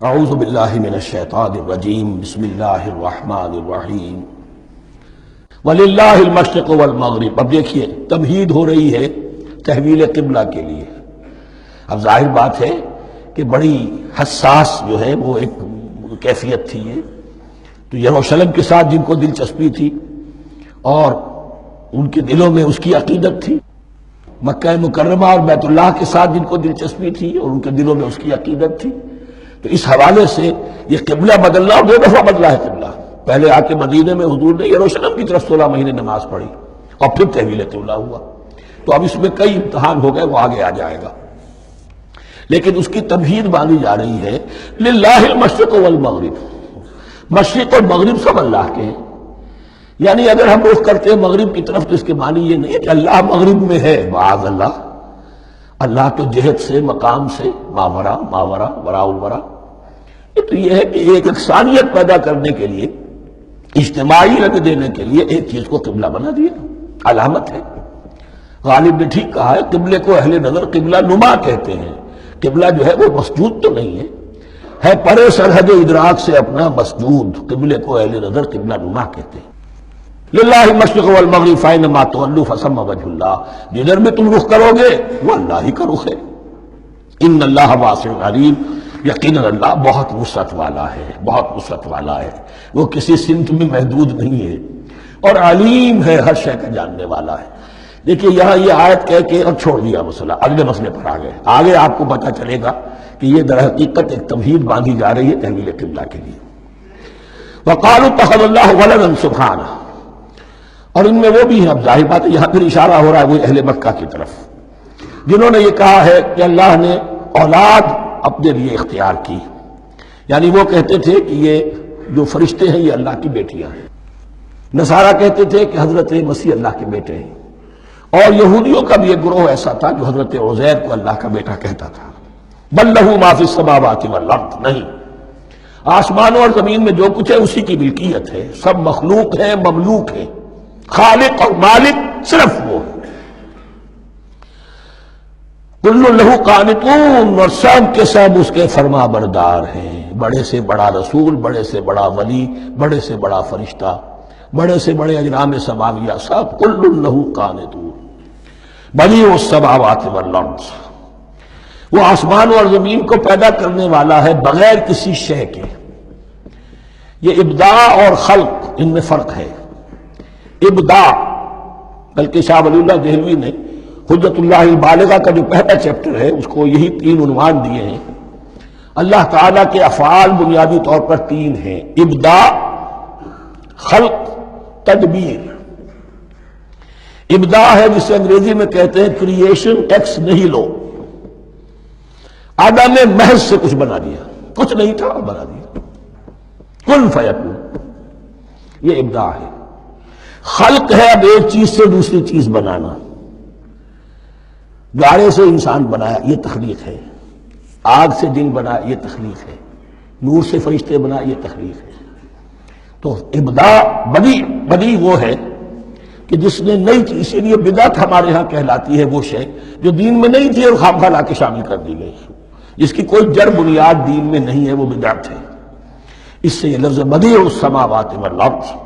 اعوذ باللہ من الشیطان الرجیم بسم اللہ الرحمن الرحیم وللہ المشرق والمغرب۔ اب دیکھیے تمہید ہو رہی ہے تحویل قبلہ کے لیے۔ اب ظاہر بات ہے کہ بڑی حساس جو ہے وہ ایک کیفیت تھی یہ تو یروشلم کے ساتھ جن کو دلچسپی تھی اور ان کے دلوں میں اس کی عقیدت تھی، مکہ مکرمہ اور بیت اللہ کے ساتھ جن کو دلچسپی تھی اور ان کے دلوں میں اس کی عقیدت تھی، تو اس حوالے سے یہ قبلہ بدلنا اور 2 دفعہ بدلا ہے قبلہ۔ پہلے آ کے مدینے میں حضور نے یروشلم کی طرف 16 مہینے نماز پڑھی اور پھر تحویل قبلہ ہوا۔ تو اب اس میں کئی امتحان ہو گئے، وہ آگے آ جائے گا، لیکن اس کی تمہید باندھی جا رہی ہے للہ المشرق والمغرب۔ مشرق اور مغرب سب اللہ کے ہیں، یعنی اگر ہم رخ کرتے ہیں مغرب کی طرف تو اس کے معنی یہ نہیں ہے کہ اللہ مغرب میں ہے، معاذ اللہ۔ اللہ تو جہت سے، مقام سے، ماورا وراء الورا۔ تو یہ ہے کہ ایک یکسانیت پیدا کرنے کے لیے، اجتماعی رنگ دینے کے لیے ایک چیز کو قبلہ بنا دیا، علامت ہے۔ غالب نے ٹھیک کہا ہے، قبلے کو اہل نظر قبلہ نما کہتے ہیں۔ قبلہ جو ہے وہ مسجود تو نہیں ہے پرے سرحد ادراک سے اپنا مسجود۔ قبلے کو اہل نظر قبلہ نما کہتے ہیں۔ للہ المشرق والمغرب فإنما تولوا فثم وجہ اللہ، جدھر میں تم رخ کرو گے وہ اللہ ہی کا رخ ہے۔ ان اللہ واسع علیم، یقیناً اللہ بہت وسعت والا ہے، بہت وسعت والا ہے، وہ کسی سمت میں محدود نہیں ہے اور علیم ہے، ہر شے کا جاننے والا ہے۔ دیکھیے یہاں یہ آیت کہہ کے اور چھوڑ دیا مسئلہ، اگلے مسئلے پر آگئے۔ آگے آپ کو پتہ چلے گا کہ یہ در حقیقت ایک تمہید باندھی جا رہی ہے تحویل قبلہ کے لیے۔ وقالوا اتخذ اللہ ولدا سبحانہ، اور ان میں وہ بھی ہیں، اب ظاہر بات ہے یہاں پھر اشارہ ہو رہا ہے وہ اہل مکہ کی طرف، جنہوں نے یہ کہا ہے کہ اللہ نے اولاد اپنے لیے اختیار کی، یعنی وہ کہتے تھے کہ یہ جو فرشتے ہیں یہ اللہ کی بیٹیاں ہیں۔ نصارہ کہتے تھے کہ حضرت مسیح اللہ کے بیٹے ہیں، اور یہودیوں کا بھی ایک گروہ ایسا تھا جو حضرت عزیر کو اللہ کا بیٹا کہتا تھا۔ بل لہ ما فی السماوات والارض، نہیں، آسمانوں اور زمین میں جو کچھ ہے اسی کی ملکیت ہے، سب مخلوق ہے، مملوک ہے، خالق اور مالک صرف وہ ہے۔ کل لہ قانتون، اور سب کے سب اس کے فرما بردار ہیں، بڑے سے بڑا رسول، بڑے سے بڑا ولی، بڑے سے بڑا فرشتہ، بڑے سے بڑے اجرام سماویہ، سب کل لہ قانتون۔ بدیع السماوات والارض، وہ آسمان اور زمین کو پیدا کرنے والا ہے بغیر کسی شے کے۔ یہ ابداع اور خلق، ان میں فرق ہے۔ ابداع، بلکہ شاہ ولی اللہ دہلوی نے حجت اللہ البالغہ کا جو پہلا چیپٹر ہے اس کو یہی 3 عنوان دیے ہیں۔ اللہ تعالیٰ کے افعال بنیادی طور پر 3 ہیں، ابداع، خلق، تدبیر۔ ابداع ہے جسے انگریزی میں کہتے ہیں کریشن ایکس نہیلو، آدم نے محض سے کچھ بنا دیا، کچھ نہیں تھا اور بنا دیا، کن فیکون، یہ ابداع ہے۔ خلق ہے اب ایک چیز سے دوسری چیز بنانا، گارے سے انسان بنایا، یہ تخلیق ہے۔ آگ سے جن بنایا، یہ تخلیق ہے۔ نور سے فرشتے بنایا، یہ تخلیق ہے۔ تو ابداع، بدیع وہ ہے کہ جس نے نئی چیز، اسی لیے بدعت ہمارے ہاں کہلاتی ہے وہ شے جو دین میں نہیں تھی اور خواہ لا کے شامل کر دی گئی، جس کی کوئی جڑ بنیاد دین میں نہیں ہے، وہ بدعت ہے۔ اس سے یہ لفظ بدیع السماوات والارض،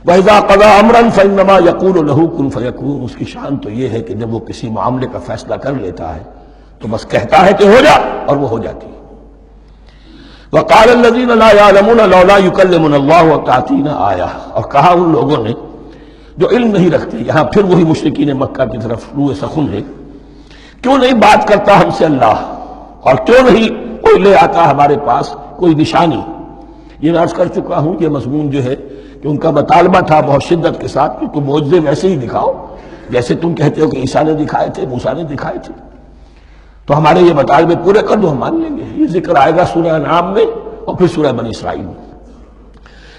وَإِذَا قَضَىٰ أَمْرًا فَإِنَّمَا يَقُولُ لَهُ كُن فَيَكُونُ، اس کی شان تو یہ ہے کہ جب وہ کسی معاملے کا فیصلہ کر لیتا ہے تو بس کہتا ہے کہ ہو جا، اور وہ ہو جاتی ہے۔ وَقَالَ الَّذِينَ لَا يَعْلَمُونَ لَوْلَا يُكَلِّمُنَا اللَّهُ وَتَأْتِينَا آیَةٌ، اور کہا ان لوگوں نے جو علم نہیں رکھتے، یہاں پھر وہی مشرکین مکہ کی طرف روئے سخن ہے، کیوں نہیں بات کرتا ہم سے اللہ، اور کیوں نہیں کوئی لے آتا ہمارے پاس کوئی نشانی۔ یہ میں عرض کر چکا ہوں، یہ مضمون جو ہے کہ ان کا مطالبہ تھا بہت شدت کے ساتھ کہ تم معجزے ویسے ہی دکھاؤ جیسے تم کہتے ہو کہ عیسیٰ نے دکھائے تھے، موسیٰ نے دکھائے تھے، تو ہمارے یہ مطالبے پورے کر دو، ہم مان لیں گے۔ یہ ذکر آئے گا سورہ انعام میں اور پھر سورہ بنی اسرائیل میں۔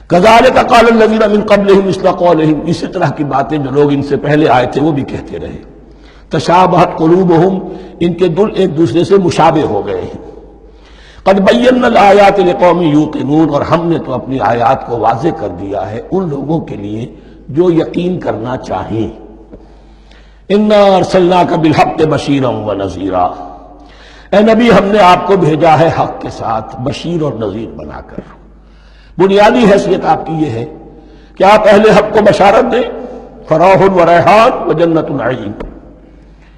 كَذَلِكَ قَالَ الَّذِينَ مِن قَبْلِهِمْ مِثْلَ قَوْلِهِمْ، اسی طرح کی باتیں جو لوگ ان سے پہلے آئے تھے وہ بھی کہتے رہے۔ تشابہت قلوبہم، ان کے دل ایک دوسرے سے مشابہ ہو گئے ہیں۔ قد بینا الآیات لقوم یوقنون، اور ہم نے تو اپنی آیات کو واضح کر دیا ہے ان لوگوں کے لیے جو یقین کرنا چاہیں۔ انا ارسلناک بالحق بشیرا ونذیرا، اے نبی ہم نے آپ کو بھیجا ہے حق کے ساتھ بشیر اور نذیر بنا کر۔ بنیادی حیثیت آپ کی یہ ہے کہ آپ اہل حق کو بشارت دیں، فراح و ریحان و جنت نعیم،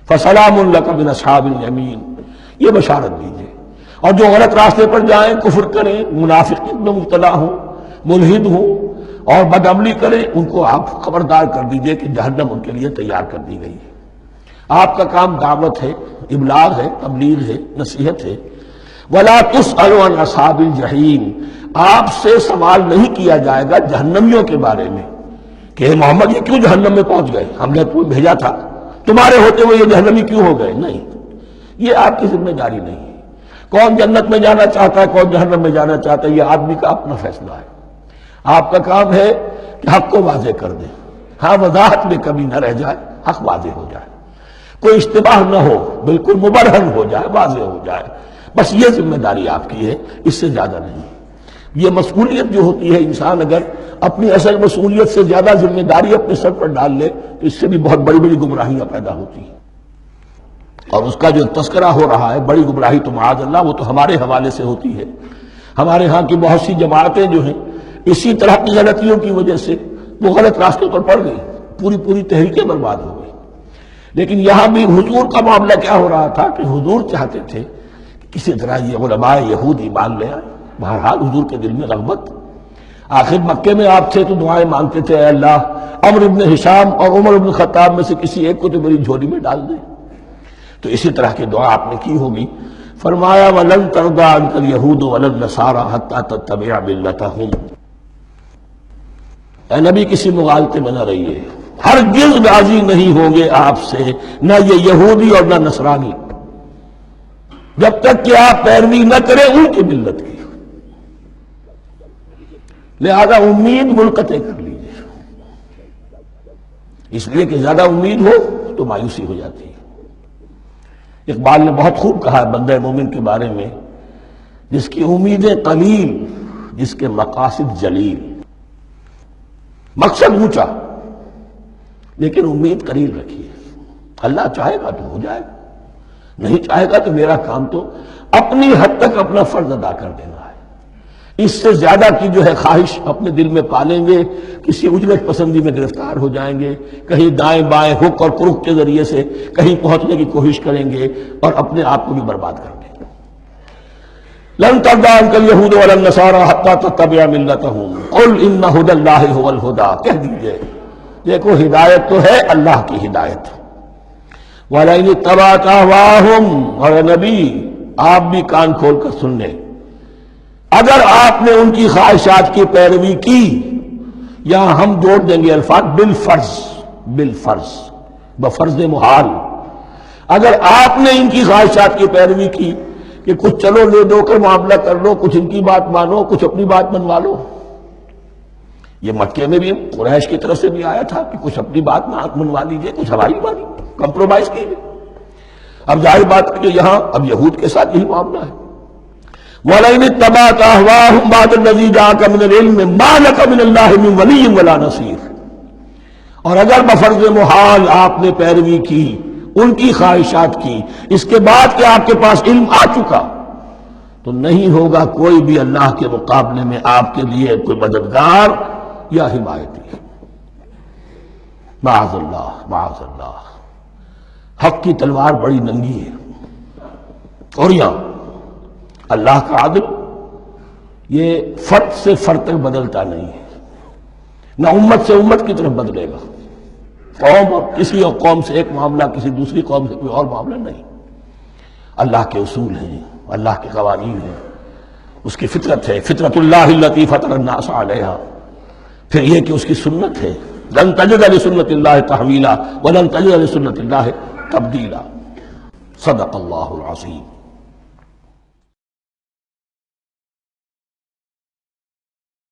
فسلام لک من اصحاب الیمین، یہ بشارت دیجیے۔ اور جو غلط راستے پر جائیں، کفر کریں، منافقت میں مبتلا ہوں، ملحد ہوں اور بدعملی کریں، ان کو آپ خبردار کر دیجئے کہ جہنم ان کے لیے تیار کر دی گئی ہے۔ آپ کا کام دعوت ہے، ابلاغ ہے، تبلیغ ہے، نصیحت ہے۔ وَلَا تُسْأَلُ عَنْ أَصْحَابِ الْجَحِيمِ، آپ سے سوال نہیں کیا جائے گا جہنمیوں کے بارے میں کہ محمد یہ کیوں جہنم میں پہنچ گئے، ہم نے تمہیں بھیجا تھا، تمہارے ہوتے ہوئے یہ جہنمی کیوں ہو گئے؟ نہیں، یہ آپ کی ذمہ داری نہیں ہے۔ کون جنت میں جانا چاہتا ہے، کون جہنم میں جانا چاہتا ہے، یہ آدمی کا اپنا فیصلہ ہے۔ آپ کا کام ہے کہ حق کو واضح کر دیں، ہاں وضاحت میں کمی نہ رہ جائے، حق واضح ہو جائے، کوئی اشتباہ نہ ہو، بالکل مبرہن ہو جائے، واضح ہو جائے، بس یہ ذمہ داری آپ کی ہے، اس سے زیادہ نہیں۔ یہ مسئولیت جو ہوتی ہے، انسان اگر اپنی اصل مسئولیت سے زیادہ ذمہ داری اپنے سر پر ڈال لے تو اس سے بھی بہت بڑی بڑی گمراہیاں پیدا ہوتی ہیں۔ اور اس کا جو تذکرہ ہو رہا ہے بڑی گمراہی تو معاذ اللہ وہ تو ہمارے حوالے سے ہوتی ہے۔ ہمارے ہاں کی بہت سی جماعتیں جو ہیں اسی طرح کی غلطیوں کی وجہ سے وہ غلط راستوں پر پڑ گئی، پوری تحریکیں برباد ہو گئی۔ لیکن یہاں بھی حضور کا معاملہ کیا ہو رہا تھا کہ حضور چاہتے تھے کہ کسی طرح یہ علماء یہود ایمان لے آئے۔ بہرحال حضور کے دل میں رغبت، آخر مکے میں آپ تھے تو دعائیں مانگتے تھے، اے اللہ عمرو بن ہشام اور عمر بن خطاب میں سے کسی ایک کو تو میری جھولی میں ڈال دے۔ تو اسی طرح کی دعا آپ نے کی ہوگی۔ فرمایا وَلَن تَرْضَىٰ عَنكَ الْيَهُودُ وَلَا النَّصَارَىٰ حَتَّىٰ تَتَّبِعَ مِلَّتَهُمْ، اے نبی کسی مغالطے میں نہ رہیے، ہرگز راضی نہیں ہوں گے آپ سے نہ یہ یہودی اور نہ نصرانی جب تک کہ آپ پیروی نہ کریں ان کی ملت کی۔ لہذا امید منقطع کر لیجیے، اس لیے کہ زیادہ امید ہو تو مایوسی ہو جاتی ہے۔ اقبال نے بہت خوب کہا ہے بندہ مومن کے بارے میں، جس کی امیدیں قلیل، جس کے مقاصد جلیل۔ مقصد اونچا لیکن امید قلیل رکھیے، اللہ چاہے گا تو ہو جائے گا، نہیں چاہے گا تو میرا کام تو اپنی حد تک اپنا فرض ادا کر دینا ہے۔ اس سے زیادہ کی جو ہے خواہش اپنے دل میں پالیں گے، کسی اجرت پسندی میں گرفتار ہو جائیں گے، کہیں دائیں بائیں ہک اور کرک کے ذریعے سے کہیں پہنچنے کی کوشش کریں گے اور اپنے آپ کو بھی برباد کر دیں گے۔ لن ترضى عنك اليهود ولا النصارى حتى تتبع ملتهم قل ان هدى الله هو الهدى، کہہ دیجئے دیکھو ہدایت تو ہے اللہ کی ہدایت۔ وَلَئِنِ اتَّبَعْتَ أَهْوَاءَهُمْ، اور نبی آپ بھی کان کھول کر سن لیں، اگر آپ نے ان کی خواہشات کی پیروی کی، یہاں ہم جوڑ دیں گے الفاظ بالفرض بفرض محال، اگر آپ نے ان کی خواہشات کی پیروی کی کہ کچھ چلو لے دو کر معاملہ کر لو، کچھ ان کی بات مانو، کچھ اپنی بات منوا لو۔ یہ مکے میں بھی قریش کی طرف سے بھی آیا تھا کہ کچھ اپنی بات منوا لیجئے، کچھ ہماری بات کمپرومائز کیجئے۔ اب ظاہر بات ہے کہ یہاں اب یہود کے ساتھ یہی معاملہ ہے۔ وَلَئِنِ اتَّبَعْتَ أَهْوَاءَهُمْ بَعْدَ الَّذِي جَاءَكَ مِنَ الْعِلْمِ مَا لَكَ مِنَ اللَّهِ مِنْ وَلِيٍّ وَلَا نَصِيرٍ، اور اگر بفرض محال آپ نے پیروی کی ان کی خواہشات کی، اس کے بعد کہ آپ کے پاس علم آ چکا تو نہیں ہوگا کوئی بھی اللہ کے مقابلے میں آپ کے لیے کوئی مددگار یا حمایتی۔ معاذ اللہ معاذ اللہ، حق کی تلوار بڑی ننگی ہے۔ اور یہاں اللہ کا عدل یہ فرد سے فرد تک بدلتا نہیں ہے، نہ امت سے امت کی طرف بدلے گا۔ قوم اور کسی اور قوم سے ایک معاملہ، کسی دوسری قوم سے کوئی اور معاملہ نہیں۔ اللہ کے اصول ہیں، اللہ کے قوانین ہیں، اس کی فطرت ہے، فطرت اللہ التی فطر الناس علیہا، پھر یہ کہ اس کی سنت ہے، لن تجد لسنت اللہ تحویلا ولن تجد لسنت اللہ تبدیلا۔ صدق اللہ العظیم۔